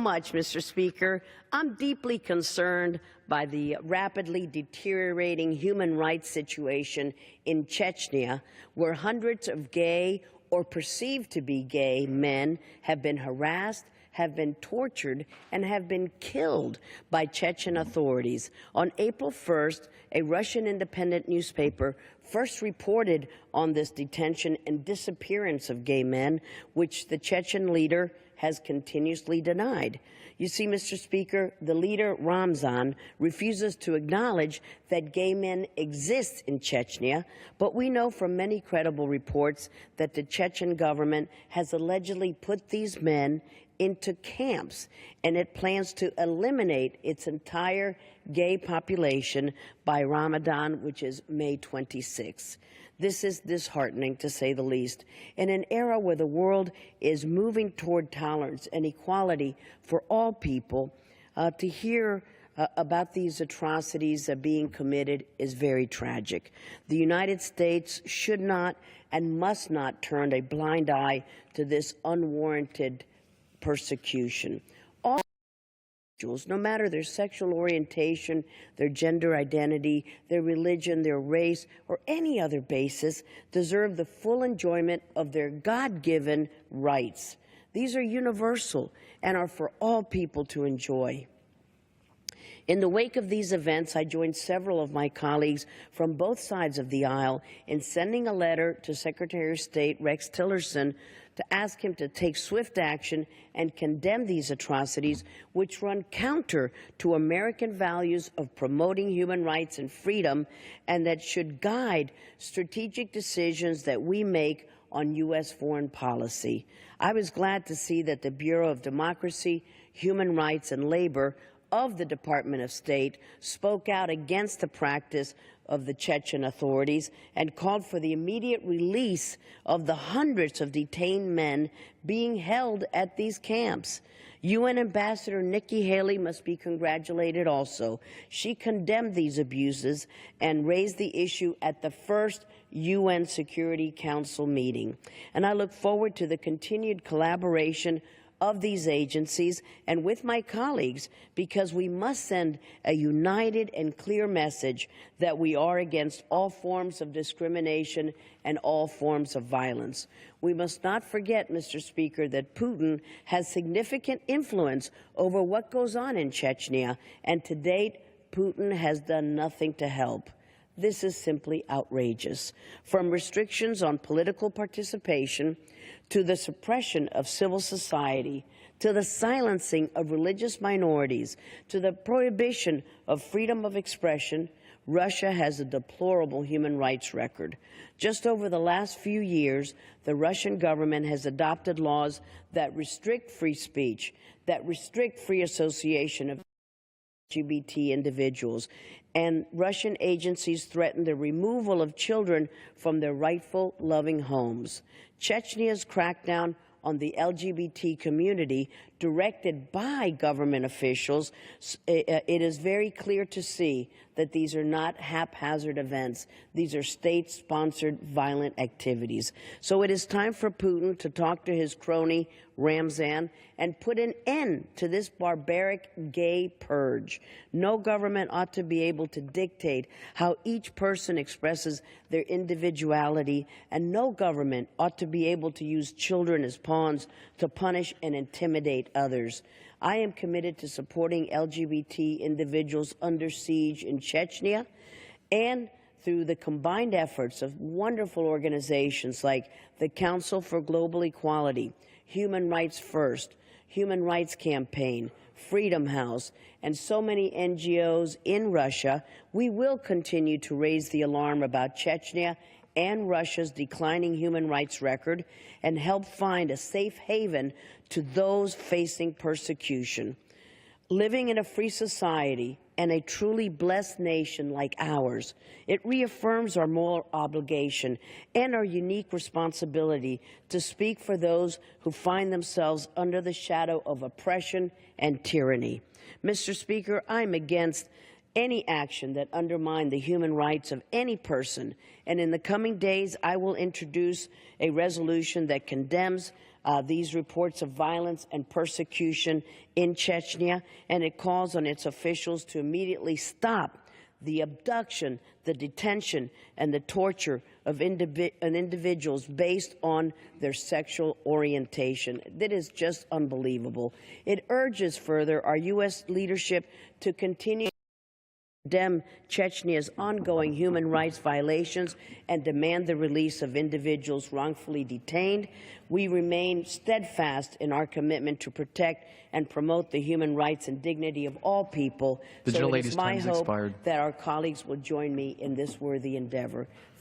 Much, Mr. Speaker. I'm deeply concerned by the rapidly deteriorating human rights situation in Chechnya, where hundreds of gay or perceived to be gay men have been harassed, have been tortured, and have been killed by Chechen authorities. On April 1st, a Russian independent newspaper first reported on this detention and disappearance of gay men, which the Chechen leader has continuously denied. You see, Mr. Speaker, the leader, Ramzan, refuses to acknowledge that gay men exist in Chechnya, but we know from many credible reports that the Chechen government has allegedly put these men into camps, and it plans to eliminate its entire gay population by Ramadan, which is May 26. This is disheartening, to say the least. In an era where the world is moving toward tolerance and equality for all people, to hear about these atrocities being committed is very tragic. The United States should not and must not turn a blind eye to this unwarranted persecution. All individuals, no matter their sexual orientation, their gender identity, their religion, their race, or any other basis, deserve the full enjoyment of their God-given rights. These are universal and are for all people to enjoy. In the wake of these events, I joined several of my colleagues from both sides of the aisle in sending a letter to Secretary of State Rex Tillerson to ask him to take swift action and condemn these atrocities, which run counter to American values of promoting human rights and freedom, and that should guide strategic decisions that we make on U.S. foreign policy. I was glad to see that the Bureau of Democracy, Human Rights, and Labor of the Department of State spoke out against the practice of the Chechen authorities and called for the immediate release of the hundreds of detained men being held at these camps. UN Ambassador Nikki Haley must be congratulated also. She condemned these abuses and raised the issue at the first UN Security Council meeting. And I look forward to the continued collaboration of these agencies and with my colleagues, because we must send a united and clear message that we are against all forms of discrimination and all forms of violence. We must not forget, Mr. Speaker, that Putin has significant influence over what goes on in Chechnya, and to date, Putin has done nothing to help. This is simply outrageous. From restrictions on political participation to the suppression of civil society, to the silencing of religious minorities, to the prohibition of freedom of expression, Russia has a deplorable human rights record. Just over the last few years, the Russian government has adopted laws that restrict free speech, that restrict free association of LGBT individuals, and Russian agencies threaten the removal of children from their rightful, loving homes. Chechnya's crackdown on the LGBT community, directed by government officials, it is very clear to see that these are not haphazard events. These are state-sponsored violent activities. So it is time for Putin to talk to his crony, Ramzan, and put an end to this barbaric gay purge. No government ought to be able to dictate how each person expresses their individuality, and no government ought to be able to use children as pawns to punish and intimidate others. I am committed to supporting LGBT individuals under siege in Chechnya, and through the combined efforts of wonderful organizations like the Council for Global Equality, Human Rights First, Human Rights Campaign, Freedom House, and so many NGOs in Russia, we will continue to raise the alarm about Chechnya and Russia's declining human rights record and help find a safe haven to those facing persecution. Living in a free society and a truly blessed nation like ours, it reaffirms our moral obligation and our unique responsibility to speak for those who find themselves under the shadow of oppression and tyranny. Mr. Speaker, I'm against any action that undermines the human rights of any person, and in the coming days I will introduce a resolution that condemns these reports of violence and persecution in Chechnya, and it calls on its officials to immediately stop the abduction, the detention, and the torture of individuals based on their sexual orientation. That is just unbelievable. It urges further our U.S. leadership to continue to condemn Chechnya's ongoing human rights violations and demand the release of individuals wrongfully detained. We remain steadfast in our commitment to protect and promote the human rights and dignity of all people. So it is my hope that our colleagues will join me in this worthy endeavor.